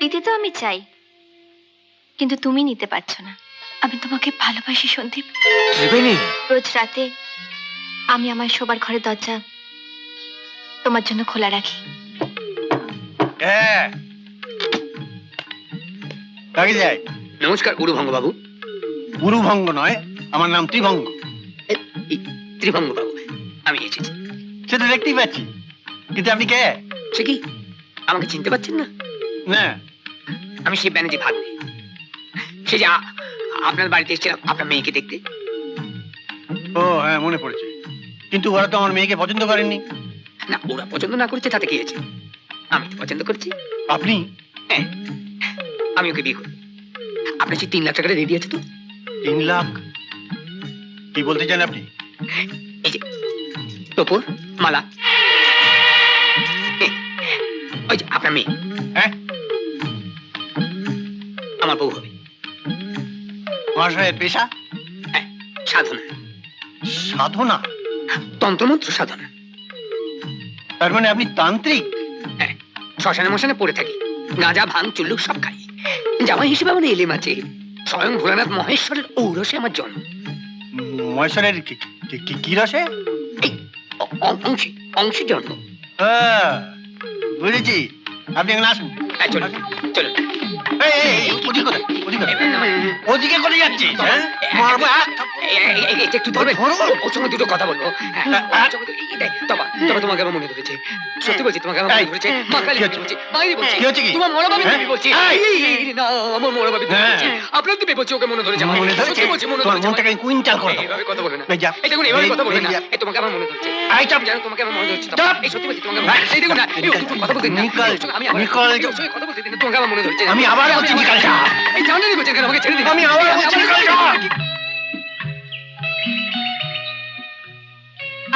দিতে তো আমি চাই, কিন্তু তুমি নিতে পারছো না। আমি তোমাকে ভালোবাসি সন্দীপ। রোজ রাতে আমি আমার শোবার ঘরের দরজা তোমার জন্য খোলা রাখি। নমস্কার গুরুভঙ্গ বাবু। গুরুভঙ্গ নয়, আমার নাম ত্রিভঙ্গ। ত্রিভঙ্গ বাবু, আমি এসেছি। সেটা দেখতেই পাচ্ছি, কিন্তু আপনি কে? সে কি, আমাকে চিনতে পারছেন না? না। আমি সেই ব্যানার্জি ভাগ্নে। সে যে আপনার বাড়িতে এসেছিলাম আপনার মেয়েকে দেখতে। ও হ্যাঁ, মনে পড়েছে। কিন্তু ওরা তো আমার মেয়েকে পছন্দ করেননি। না, ওরা পছন্দ না করেছে তাতে কি হয়েছে? আমি তো পছন্দ করছি। আপনি? হ্যাঁ, আমি ওকে বিয়ে করব। আপনার সেই 3 লাখ টাকাটা রেডি আছে তো? 3 লাখ? কি বলতে চান আপনি? এই যে টোপর, মালা, ওই যে আপনার মেয়ে, হ্যাঁ, আমার বউ হবে। মহাশয়ের পেশা? হ্যাঁ, সাধনা। সাধনা? তন্ত্রমন্ত্র সাধনা। তার মানে আপনি তান্ত্রিক? হ্যাঁ, শ্মশানে মশানে পড়ে থাকি, গাঁজা ভাঙ চুল্লুক সব খাই। জামাই হিসেবে আমার এলেম আছে। স্বয়ং ভোলানাথ মহেশ্বরের ঔরসে আমার জন্ম। মহেশ্বরের কি রসে? এই অংশে অংশে জন্ম। বুঝেছি। আপনি এখন আসুন। চলুন চলুন। ওদিকে করে যাচ্ছিস? একটু ধরবে, ওর সঙ্গে দুটো কথা বলবো। তবা তোমাকে আমার মনে ধরেছে, সত্যি বলছি, তোমাকে আমার মনে ধরেছে। মা কালী বলছি, মাইরি বলছি, তোমার মরা ভাবি তুমি বলছি। না, আমার মরা ভাবি তুমি বলছি। আপনার তুমি বলছি ওকে মনে ধরেছে। সত্যি বলছি মনে ধরেছে। মনটাকে কুইন্টাল করে দাও। এইভাবে কথা বলবে না, এই দেখুন এইভাবে কথা বলবে না। এই তোমাকে আমার মনে ধরেছে। জানো তোমাকে আমার মনে ধরেছে। এই সত্যি বলছি তোমাকে মনে ধরেছে। এই দেখুন না, এই দুটো কথা বলতে না। আমি আবার কথা বলতে দিন, তোমাকে আমার মনে ধরেছে। আমি আবার বলছি নিকাল যা। এই জানেন কি বলছেন কেন? আমাকে ছেড়ে দিন। আমি আবার বলছি নিকাল যা।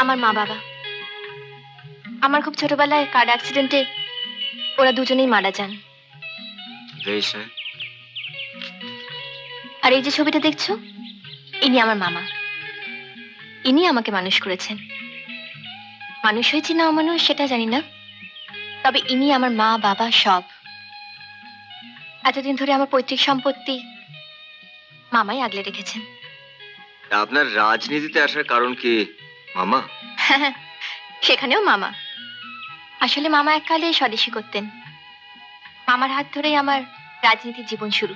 আমার মা বাবা, আমার খুব ছোটবেলায় কার অ্যাক্সিডেন্টে ওরা দুজনেই মারা যান। আর এই যে ছবিটা দেখছো, ইনি আমার মামা। ইনি আমাকে মানুষ করেছেন। মানুষ হয়েছি না অমানুষ সেটা জানি না, তবে ইনি আমার মা বাবা সব। এতদিন ধরে আমার পৈতৃক সম্পত্তি মামাই আগলে রেখেছেন। আপনার রাজনীতিতে আসার কারণ কি মামা? সেখানেও মামা। আসলে মামা এককালে স্বদেশী করতেন। মামার হাত ধরেই আমার রাজনীতির জীবন শুরু।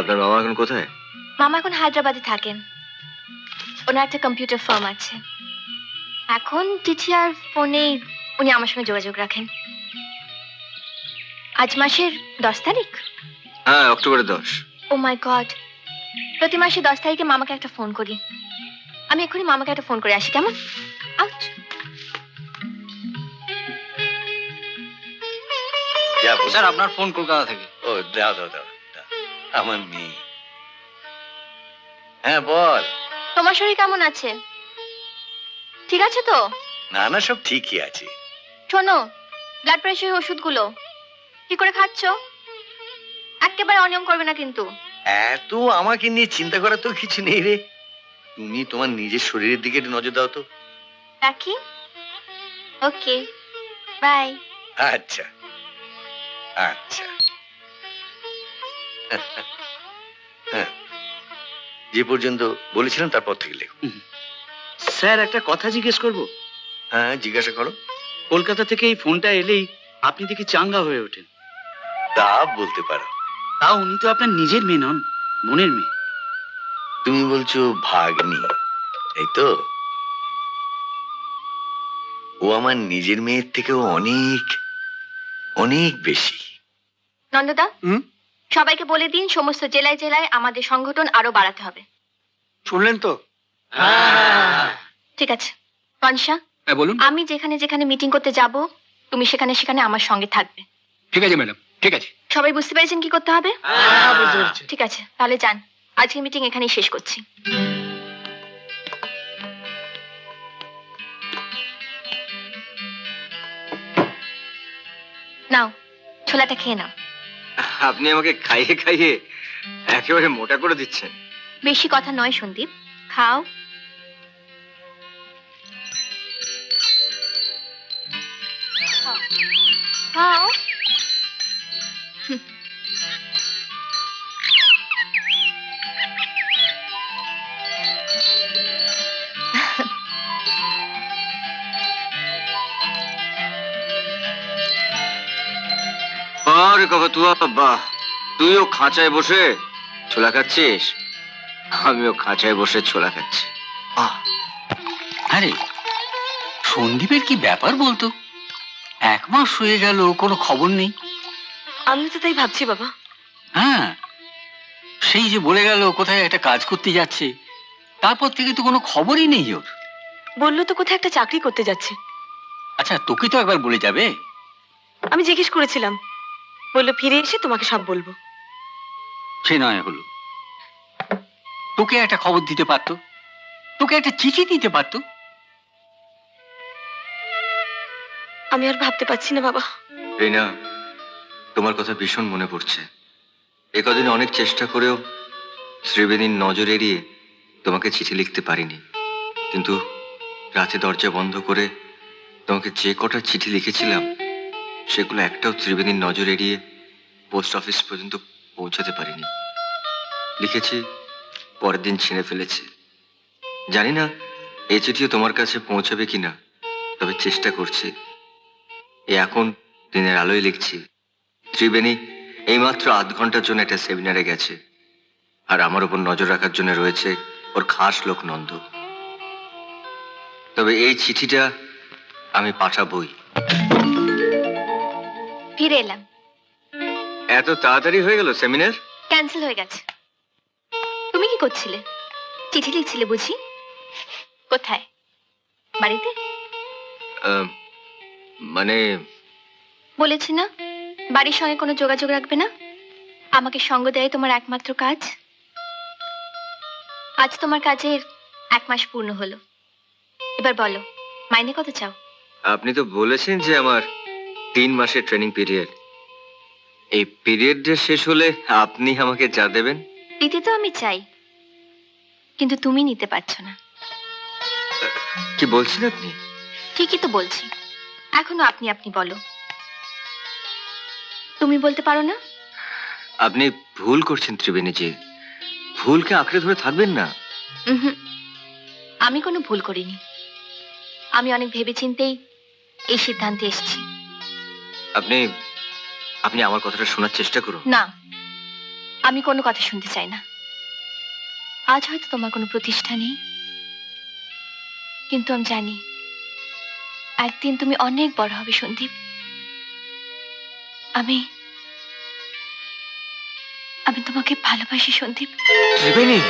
আপনার মামা এখন কোথায়? মামা এখন হায়দ্রাবাদে থাকেন। ওনার একটা কম্পিউটার ফার্ম আছে। এখন চিঠি আর ফোনে উনি আমার সঙ্গে যোগাযোগ রাখেন। আজ মাসের 10 তারিখ? হ্যাঁ, অক্টোবরের 10। ও মাই গড, প্রতি মাসে 10 তারিখে মামাকে একটা ফোন করি। আমি এখনই মামাকে একটা ফোন করে আসি, কেমন? আউট। স্যার, আপনার ফোন কলকাতা থেকে। ও দাও দাও দাও, আমার মেয়ে। হ্যাঁ বল। তোমার শরীর কেমন আছে? ঠিক আছে তো? না না, সব ঠিকই আছে। শোনো, ব্লাড প্রেশারের ওষুধগুলো কি করে খাচ্ছ? একেবারে অনিয়ম করবে না কিন্তু। এত আমাকে নিয়ে চিন্তা করার তো কিছু নেই রে। তুমি তোমার নিজের শরীরের দিকে একটু নজর দাও তো। রাখি। ওকে, বাই। আচ্ছা আচ্ছা। হ্যাঁ, যে পর্যন্ত বলেছিলাম তারপর থেকে লেখো। স্যার, একটা কথা জিজ্ঞেস করব? হ্যাঁ, জিজ্ঞাসা করো। কলকাতা থেকে এই ফোনটা এলেই আপনি দেখি চাঙ্গা হয়ে ওঠেন। তা বলতে পারো। তা উনি তো আপনার নিজের মেয়ে নন, মনের মেয়ে। তুমি বলছো ভাগ্নি, এই তো? ও আমার নিজের মেয়ের থেকেও অনেক অনেক বেশি। নন্দদা, সবাইকে বলে দিন সমস্ত জেলায় জেলায় আমাদের সংগঠন আরো বাড়াতে হবে। শুনলেন তো? ঠিক আছে কনসা, বলুন। আমি যেখানে যেখানে মিটিং করতে যাব তুমি সেখানে সেখানে আমার সঙ্গে থাকবে। ঠিক আছে ম্যাডাম, ঠিক আছে। সবাই বুঝতে পেরেছেন কি করতে হবে? ঠিক আছে, তাহলে যান। আজকের মিটিং এখানেই শেষ করছি। নাও, ছোলাটা খেয়ে নাও। আপনি আমাকে খাইয়ে খাইয়ে একেবারে মোটা করে দিচ্ছেন। বেশি কথা নয় সন্দীপ, খাও। খাও। আরে কাকাতুয়া, বাহ, তুইও খাঁচায় বসে ছোলা খাচ্ছিস, আমিও খাঁচায় বসে ছোলা খাচ্ছি। আরে সন্দীপের কি ব্যাপার বলতো? 1 মাস হয়ে গেল, কোনো খবর নেই। আমি তো তাই ভাবছি বাবা। হ্যাঁ, সেই যে বলে গেল কোথায় একটা কাজ করতে যাচ্ছে, তারপর থেকে তো কোনো খবরই নেই ওর। বললো তো কোথায় একটা চাকরি করতে যাচ্ছে। আচ্ছা, তোকে তো একবার বলে যাবে। আমি জিজ্ঞেস করেছিলাম, বললো ফিরে এসে তোমাকে সব বলবো। সে নয় হলো, তোকে একটা খবর দিতে পারতো, তোকে একটা চিঠি দিতে পারতো। আমি আর ভাবতে পারছি না বাবা। এই না, তোমার কথা ভীষণ মনে পড়ছে। এ কদিন অনেক চেষ্টা করেও ত্রিবেণীর নজর এড়িয়ে তোমাকে চিঠি লিখতে পারিনি, কিন্তু রাতে দরজা বন্ধ করে তোমাকে যে কটা চিঠি লিখেছিলাম সেগুলো একটাও ত্রিবেণীর নজর এড়িয়ে পোস্ট অফিস পর্যন্ত পৌঁছাতে পারিনি। লিখেছি, পরের দিন ছিঁড়ে ফেলেছি। জানি না এই চিঠিও তোমার কাছে পৌঁছাবে কিনা, তবে চেষ্টা করছি। এখন দিনের আলোয় লিখছি। ত্রিবেণী এইমাত্র আধ ঘন্টার জন্য একটা সেমিনারে গেছে, আর আমার উপর নজর রাখার জন্য রয়েছে ওর খাস লোক নন্দ। তবে এই চিঠিটা আমি পাঠাবই। ফিরে এলাম। এত তাড়াতাড়ি হয়ে গেল সেমিনার? ক্যান্সেল হয়ে গেছে। তুমি কি করছিলে? চিঠি লিখছিলে বুঝি? কোথায়? বাড়িতে? মানে বলেছি না, বাড়ির সঙ্গে কোনো যোগাযোগ রাখবে না। আমাকে সঙ্গ দেয় তোমার একমাত্র কাজ। আজ তোমার কাজের 1 মাস পূর্ণ হলো। এবার বলো, মাইনে কত চাও? আপনি তো বলেছেন যে আমার 3 মাসের ট্রেনিং পিরিয়ড। এই পিরিয়ডটা শেষ হলে আপনি আমাকে যা দেবেন। দিতে তো আমি চাই, কিন্তু তুমি নিতে পারছো না। কি বলছেন আপনি? ঠিকই তো বলছি। এখনো আপনি আপনি বলো। তুমি বলতে পারো না? আপনি ভুল করছেন ত্রিবেণীজি, ভুলকে আঁকড়ে ধরে থাকবেন না। উহুম, আমি কোনো ভুল করিনি। আমি অনেক ভেবেচিন্তেই এই সিদ্ধান্তে এসেছি। আপনি আপনি আমার কথাটা শোনার চেষ্টা করুন। না, আমি কোনো কথা শুনতে চাই না। আজ হয়তো তোমার কোনো প্রতিষ্ঠা নেই, কিন্তু আমি জানি একদিন তুমি অনেক বড় হবে সন্দীপ। আমি আমি তোমাকে ভালোবাসি সন্দীপ। ত্রিবেণী,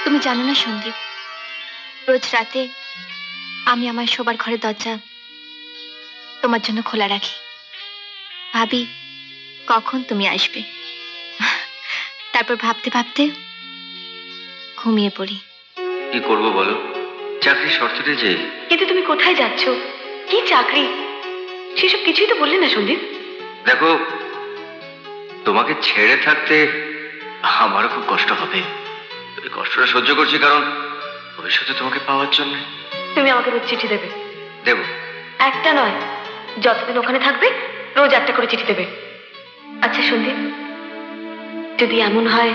তুমি জানো না সন্দীপ, রোজ রাতে আমি আমার শোবার ঘরের দরজা তোমার জন্য খোলা রাখি। ভাবি কখন তুমি আসবে, তারপর ভাবতে ভাবতে ঘুমিয়ে পড়ি। কি করব বলো? চাকরির শর্তটা যে। কিন্তু তুমি কোথায় যাচ্ছ, কি চাকরি, সেসব কিছুই তো বললে না সন্দীপ। দেখো, তোমাকে ছেড়ে থাকতে আমারও খুব কষ্ট হবে। তবে কষ্টটা সহ্য করছি, কারণ ভবিষ্যতে তোমাকে পাওয়ার জন্য। তুমি আমাকে রোজ চিঠি দেবে? দেব। একটা নয়, যতদিন ওখানে থাকবে রোজ একটা করে চিঠি দেবে। আচ্ছা সন্দীপ, যদি এমন হয়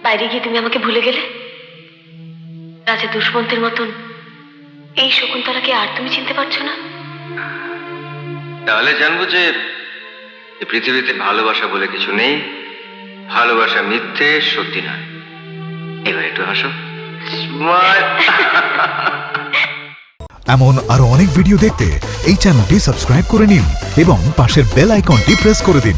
বাইরে গিয়ে তুমি আমাকে ভুলে গেলে, রাজা দুষ্মন্তের মতন এই শকুন্তলাকে আর তুমি চিনতে পারছো না, তাহলে জানবো যে এই পৃথিবীতে ভালোবাসা বলে কিছু নেই, ভালোবাসা মিথ্যে, সত্যি নয়। এবার একটু হাসো। এমন আরো অনেক ভিডিও দেখতে এই চ্যানেলটি সাবস্ক্রাইব করে নিন এবং পাশের বেল আইকনটি প্রেস করে দিন।